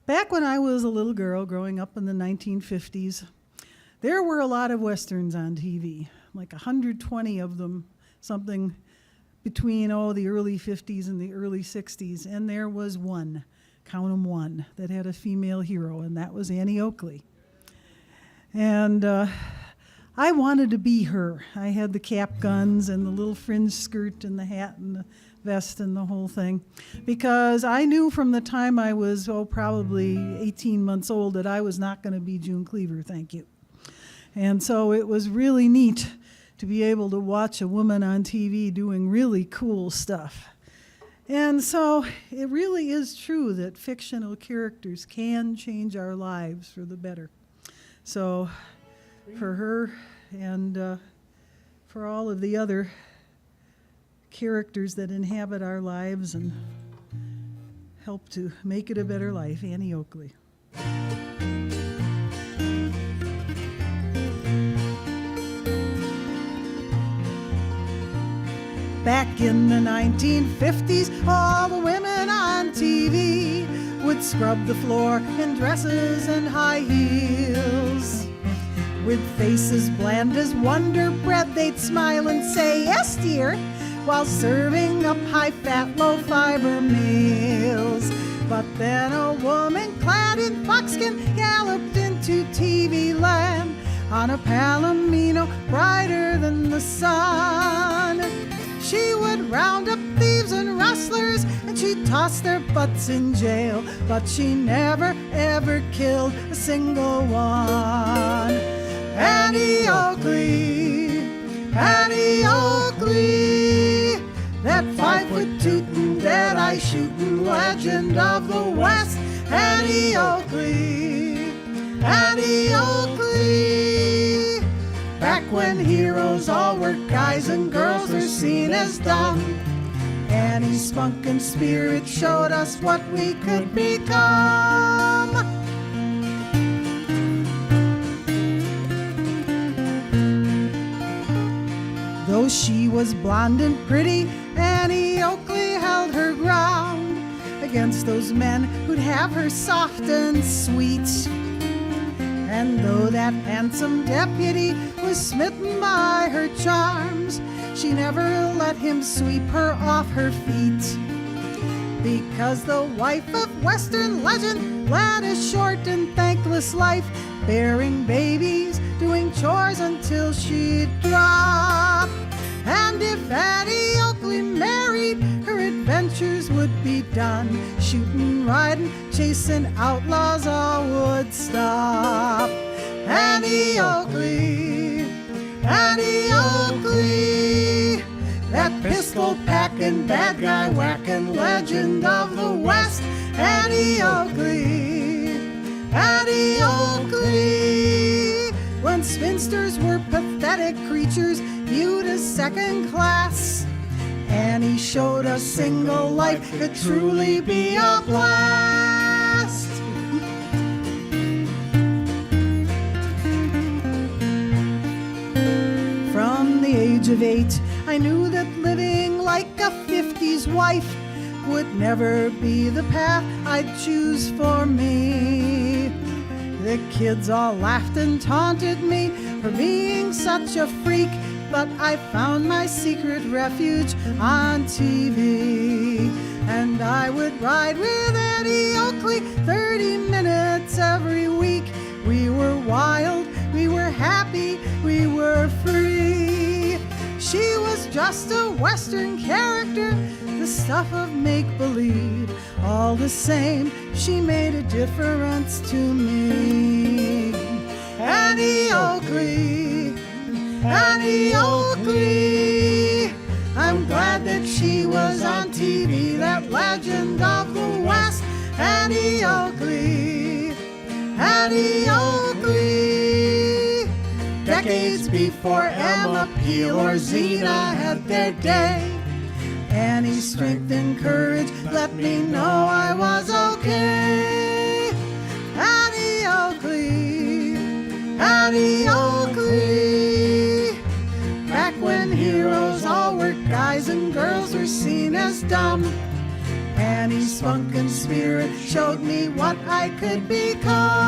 Back when I was a little girl growing up in the 1950s, there were a lot of westerns on TV, like 120 of them, something between the early 50s and the early 60s, and there was one, count 'em one, that had a female hero, and that was Annie Oakley. And I wanted to be her. I had the cap guns and the little fringe skirt and the hat and the vest and the whole thing, because I knew from the time I was, probably 18 months old, that I was not going to be June Cleaver, thank you. And so it was really neat to be able to watch a woman on TV doing really cool stuff. And so it really is true that fictional characters can change our lives for the better. So for her and for all of the other characters that inhabit our lives and help to make it a better life, Annie Oakley. Back in the 1950s, all the women on TV would scrub the floor in dresses and high heels. With faces bland as Wonder Bread, they'd smile and say, "Yes, dear," while serving up high-fat, low-fiber meals. But then a woman clad in buckskin galloped into TV land on a palomino brighter than the sun. She would round up thieves and rustlers, and she'd toss their butts in jail, but she never, ever killed a single one. Annie Oakley, Annie Oakley, that 5-foot tootin', dead-eye shootin' legend of the West. Annie Oakley, Annie Oakley. Back when heroes all were guys and girls were seen as dumb, Annie's spunk and spirit showed us what we could become. Though she was blonde and pretty, Annie Oakley held her ground against those men who'd have her soft and sweet. And though that handsome deputy was smitten by her charms, she never let him sweep her off her feet. Because the wife of Western legend led a short and thankless life, bearing babies, doing chores until she'd drop. And if Annie Oakley married, her adventures would be done. Shooting, riding, chasing outlaws all would stop. Annie Oakley, Annie Oakley, that pistol-packing, bad guy whacking legend of the West. Annie Oakley, Annie Oakley. When spinsters were pathetic creatures viewed as second class, Annie showed us single life could truly be a blast. From the age of 8, I knew that living like a 50s wife would never be the path I'd choose for me. The kids all laughed and taunted me for being such a freak, but I found my secret refuge on TV. And I would ride with Annie Oakley 30 minutes every week. We were wild, we were happy, we were free. She was just a Western character, the stuff of make-believe. All the same, she made a difference to me. Annie Oakley, Annie Oakley. I'm glad that she was on TV, that legend of the West. Annie Oakley, Annie Oakley. Decades before Emma Peel or Zena had their day, Annie's strength and courage let me know I was okay. Annie Oakley, Annie Oakley. Back when heroes all were guys and girls were seen as dumb, Granny's spunk and spirit showed me what I could become.